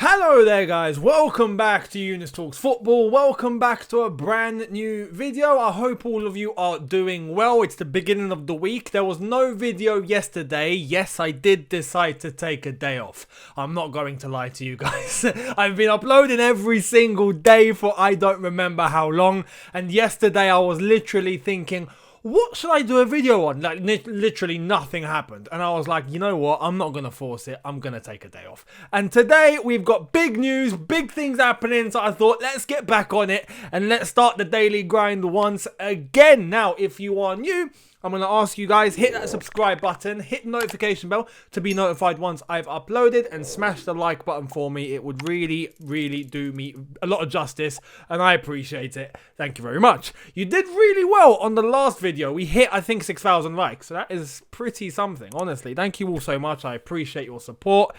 Hello there guys, welcome back to Younes Talks Football, welcome back to a brand new video. I hope all of you are doing well. It's the beginning of the week. There was no video yesterday. Yes, I did decide to take a day off. I'm not going to lie to you guys. I've been uploading every single day for I don't remember how long, and yesterday I was literally thinking, what should I do a video on? Like, literally nothing happened. And I was like, you know what? I'm not going to force it. I'm going to take a day off. And today, we've got big news, big things happening. So I thought, let's get back on it and let's start the daily grind once again. Now, if you are new, I'm going to ask you guys, hit that subscribe button, hit the notification bell to be notified once I've uploaded, and smash the like button for me. It would really, really do me a lot of justice, and I appreciate it. Thank you very much. You did really well on the last video. We hit, I think, 6,000 likes, so that is pretty something, honestly. Thank you all so much. I appreciate your support.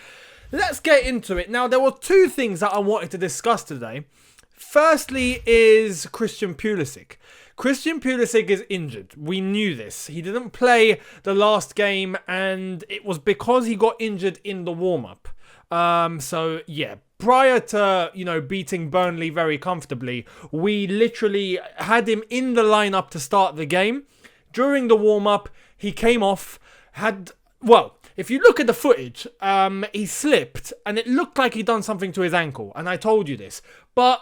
Let's get into it. Now, there were two things that I wanted to discuss today. Firstly is Christian Pulisic. Christian Pulisic is injured. We knew this. He didn't play the last game, and it was because he got injured in the warm-up. So, yeah, prior to, beating Burnley very comfortably, we literally had him in the lineup to start the game. During the warm-up, he came off, if you look at the footage, he slipped, and it looked like he'd done something to his ankle, and I told you this. But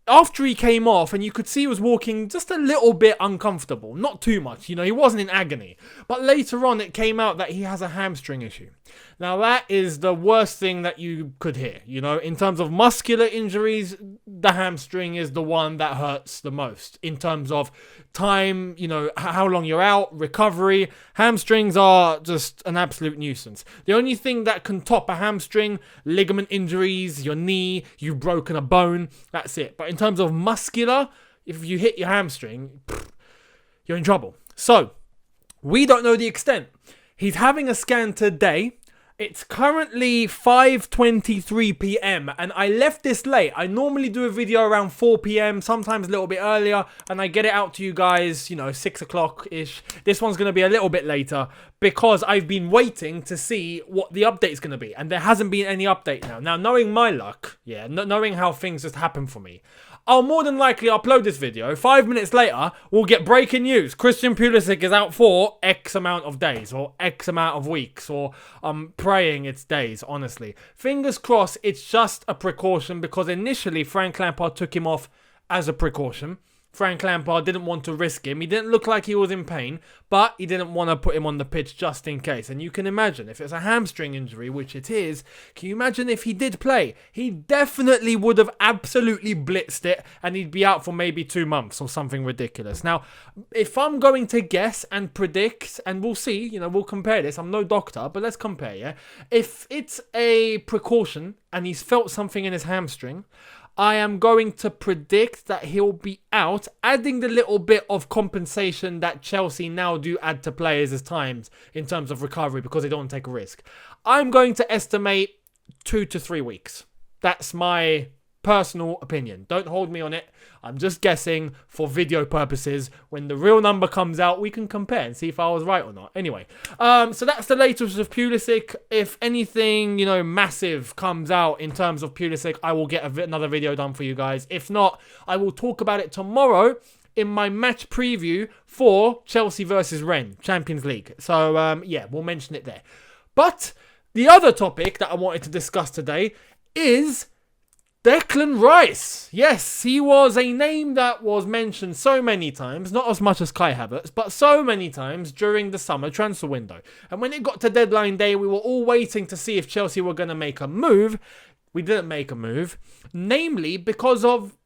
after he came off, and you could see he was walking just a little bit uncomfortable. Not too much, he wasn't in agony. But later on, it came out that he has a hamstring issue. Now, that is the worst thing that you could hear. In terms of muscular injuries, the hamstring is the one that hurts the most. In terms of time, how long you're out, recovery, hamstrings are just an absolute nuisance. The only thing that can top a hamstring, ligament injuries, your knee, you've broken a bone, that's it. But in terms of muscular, if you hit your hamstring, you're in trouble. So, we don't know the extent. He's having a scan today. It's currently 5:23 p.m. and I left this late. I normally do a video around 4 p.m, sometimes a little bit earlier, and I get it out to you guys, 6 o'clock-ish. This one's going to be a little bit later because I've been waiting to see what the update's going to be, and there hasn't been any update now. Now, knowing my luck, knowing how things just happen for me, I'll more than likely upload this video. 5 minutes later, we'll get breaking news. Christian Pulisic is out for X amount of days or X amount of weeks, or I'm praying it's days, honestly. Fingers crossed it's just a precaution, because initially Frank Lampard took him off as a precaution. Frank Lampard didn't want to risk him. He didn't look like he was in pain, but he didn't want to put him on the pitch just in case. And you can imagine, if it's a hamstring injury, which it is, can you imagine if he did play? He definitely would have absolutely blitzed it, and he'd be out for maybe 2 months or something ridiculous. Now, if I'm going to guess and predict, and we'll see, we'll compare this. I'm no doctor, but let's compare, yeah? If it's a precaution and he's felt something in his hamstring, I am going to predict that he'll be out, adding the little bit of compensation that Chelsea now do add to players at times in terms of recovery, because they don't want to take a risk. I'm going to estimate 2 to 3 weeks. That's my personal opinion. Don't hold me on it. I'm just guessing for video purposes. When the real number comes out, we can compare and see if I was right or not. Anyway, so that's the latest of Pulisic. If anything, massive comes out in terms of Pulisic, I will get another video done for you guys. If not, I will talk about it tomorrow in my match preview for Chelsea versus Rennes, Champions League. So, we'll mention it there. But the other topic that I wanted to discuss today is Declan Rice. Yes, he was a name that was mentioned so many times, not as much as Kai Havertz, but so many times during the summer transfer window. And when it got to deadline day, we were all waiting to see if Chelsea were going to make a move. We didn't make a move, namely because of,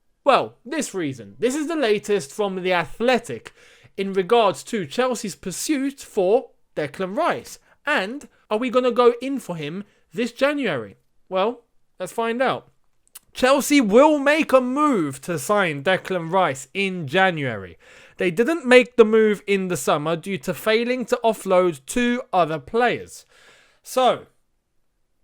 this reason. This is the latest from The Athletic in regards to Chelsea's pursuit for Declan Rice. And are we going to go in for him this January? Well, let's find out. Chelsea will make a move to sign Declan Rice in January. They didn't make the move in the summer due to failing to offload 2 other players. So,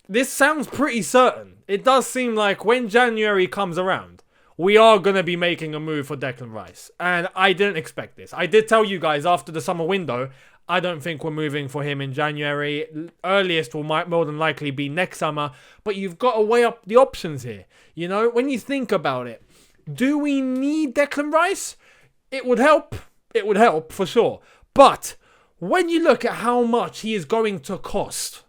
this sounds pretty certain. It does seem like when January comes around, we are going to be making a move for Declan Rice. And I didn't expect this. I did tell you guys after the summer window, I don't think we're moving for him in January. Earliest will more than likely be next summer. But you've got to weigh up the options here. You know, when you think about it, do we need Declan Rice? It would help. It would help for sure. But when you look at how much he is going to cost,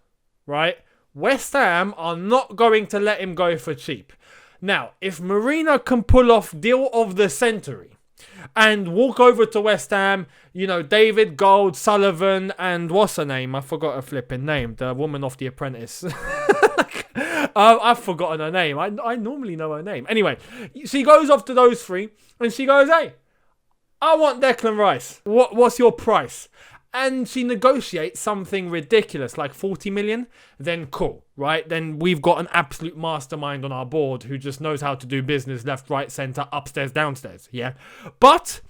right? West Ham are not going to let him go for cheap. Now, if Marina can pull off deal of the century and walk over to West Ham, you know, David Gold, Sullivan, and what's her name? I forgot her flipping name. The woman off The Apprentice. I've forgotten her name. I normally know her name. Anyway, she goes off to those three and she goes, hey, I want Declan Rice. What's your price? And she negotiates something ridiculous, like 40 million, then cool, right? Then we've got an absolute mastermind on our board who just knows how to do business left, right, centre, upstairs, downstairs, yeah? But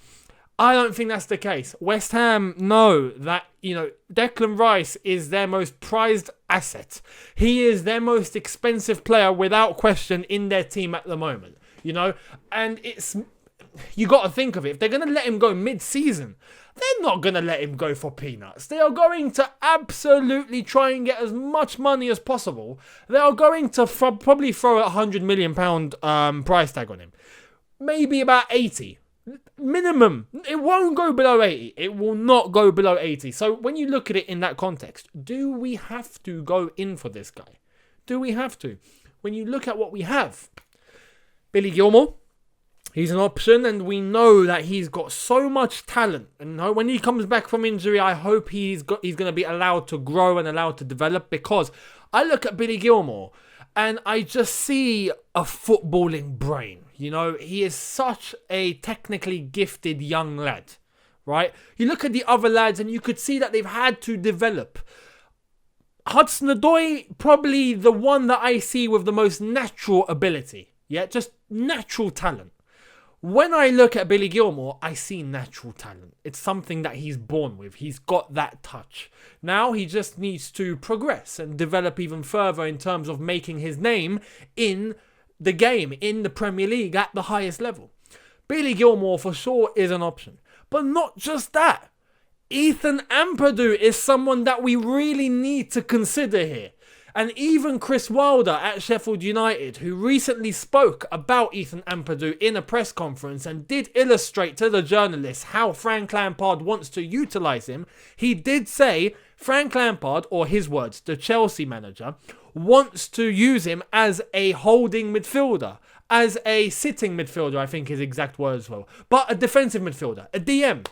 I don't think that's the case. West Ham know that, you know, Declan Rice is their most prized asset. He is their most expensive player without question in their team at the moment, you know? And it's... You got to think of it. If they're going to let him go mid-season, they're not going to let him go for peanuts. They are going to absolutely try and get as much money as possible. They are going to probably throw a £100 million price tag on him. Maybe about 80. Minimum. It won't go below 80. It will not go below 80. So when you look at it in that context, do we have to go in for this guy? Do we have to? When you look at what we have, Billy Gilmour, he's an option, and we know that he's got so much talent. And when he comes back from injury, I hope he's going to be allowed to grow and allowed to develop, because I look at Billy Gilmour and I just see a footballing brain. You know, he is such a technically gifted young lad, right? You look at the other lads and you could see that they've had to develop. Hudson-Odoi, probably the one that I see with the most natural ability. Yeah, just natural talent. When I look at Billy Gilmour, I see natural talent. It's something that he's born with. He's got that touch. Now he just needs to progress and develop even further in terms of making his name in the game, in the Premier League at the highest level. Billy Gilmour for sure is an option. But not just that. Ethan Ampadu is someone that we really need to consider here. And even Chris Wilder at Sheffield United, who recently spoke about Ethan Ampadu in a press conference and did illustrate to the journalists how Frank Lampard wants to utilise him, he did say Frank Lampard, or his words, the Chelsea manager, wants to use him as a holding midfielder, as a sitting midfielder, I think his exact words were, but a defensive midfielder, a DM.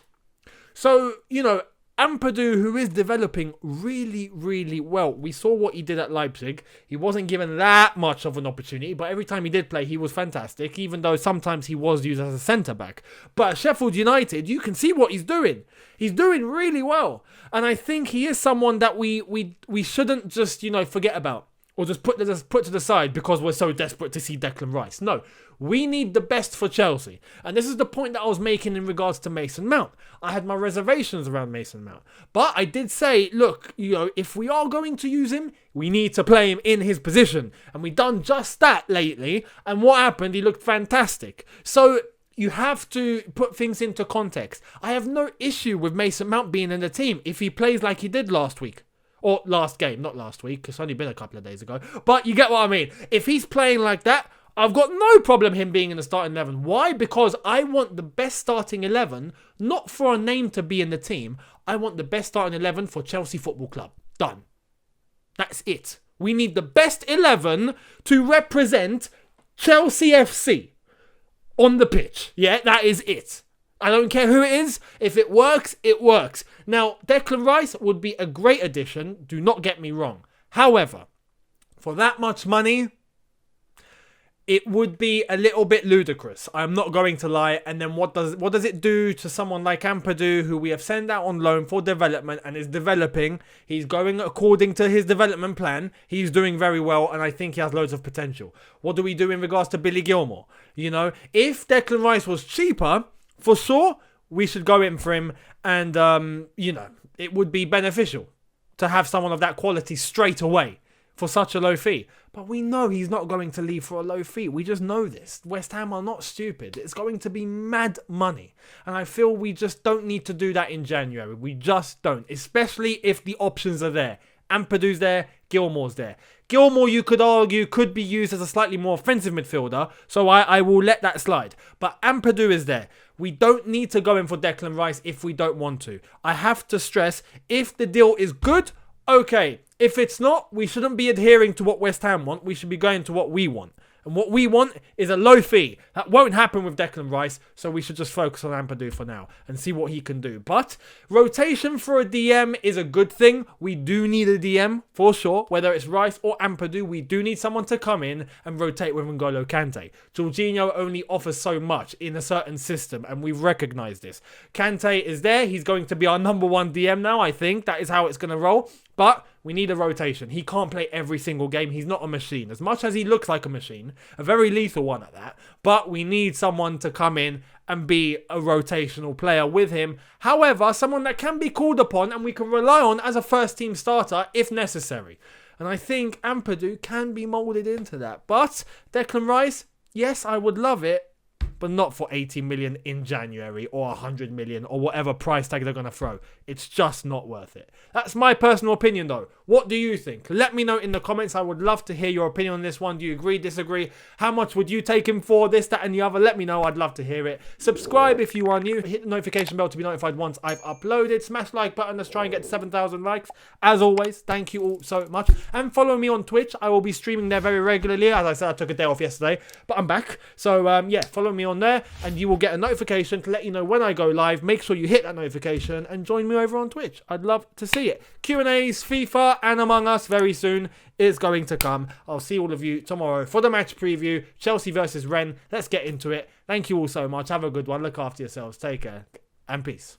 So, you know, Ampadu, who is developing really, really well. We saw what he did at Leipzig. He wasn't given that much of an opportunity, but every time he did play, he was fantastic, even though sometimes he was used as a centre-back. But at Sheffield United, you can see what he's doing. He's doing really well. And I think he is someone that we shouldn't just, you know, forget about. Or just put to the side because we're so desperate to see Declan Rice. No, we need the best for Chelsea. And this is the point that I was making in regards to Mason Mount. I had my reservations around Mason Mount. But I did say, look, you know, if we are going to use him, we need to play him in his position. And we've done just that lately. And what happened? He looked fantastic. So you have to put things into context. I have no issue with Mason Mount being in the team if he plays like he did last week. Or last game, not last week. It's only been a couple of days ago. But you get what I mean. If he's playing like that, I've got no problem him being in the starting 11. Why? Because I want the best starting 11, not for a name to be in the team. I want the best starting 11 for Chelsea Football Club. Done. That's it. We need the best 11 to represent Chelsea FC on the pitch. Yeah, that is it. I don't care who it is. If it works, it works. Now, Declan Rice would be a great addition. Do not get me wrong. However, for that much money, it would be a little bit ludicrous. I'm not going to lie. And then what does it do to someone like Ampadu, who we have sent out on loan for development and is developing? He's going according to his development plan. He's doing very well, and I think he has loads of potential. What do we do in regards to Billy Gilmour? You know, if Declan Rice was cheaper, for sure, we should go in for him, and, you know, it would be beneficial to have someone of that quality straight away for such a low fee. But we know he's not going to leave for a low fee. We just know this. West Ham are not stupid. It's going to be mad money. And I feel we just don't need to do that in January. We just don't. Especially if the options are there. Ampadu's there, Gilmour's there. Gilmour, you could argue, could be used as a slightly more offensive midfielder, so I will let that slide. But Ampadu is there. We don't need to go in for Declan Rice if we don't want to. I have to stress, if the deal is good, okay. If it's not, we shouldn't be adhering to what West Ham want. We should be going to what we want. And what we want is a low fee. That won't happen with Declan Rice, so we should just focus on Ampadu for now and see what he can do. But rotation for a DM is a good thing. We do need a DM for sure. Whether it's Rice or Ampadu, we do need someone to come in and rotate with N'Golo Kante. Jorginho only offers so much in a certain system, and we've recognised this. Kante is there. He's going to be our number one DM now, I think. That is how it's going to roll. But we need a rotation. He can't play every single game. He's not a machine. As much as he looks like a machine, a very lethal one at that. But we need someone to come in and be a rotational player with him. However, someone that can be called upon and we can rely on as a first team starter if necessary. And I think Ampadu can be moulded into that. But Declan Rice, yes, I would love it. But not for 80 million in January or 100 million or whatever price tag they're going to throw. It's just not worth it. That's my personal opinion though. What do you think? Let me know in the comments. I would love to hear your opinion on this one. Do you agree, disagree? How much would you take him for? This, that and the other. Let me know. I'd love to hear it. Subscribe if you are new. Hit the notification bell to be notified once I've uploaded. Smash the like button. Let's try and get 7,000 likes. As always, thank you all so much. And follow me on Twitch. I will be streaming there very regularly. As I said, I took a day off yesterday, but I'm back. So yeah, follow me on there and you will get a notification to let you know when I go live. Make sure you hit that notification and join me over on Twitch. I'd love to see it. Q&As, FIFA and Among Us very soon is going to come. I'll see all of you tomorrow for the match preview. Chelsea versus Rennes. Let's get into it. Thank you all so much. Have a good one. Look after yourselves. Take care and peace.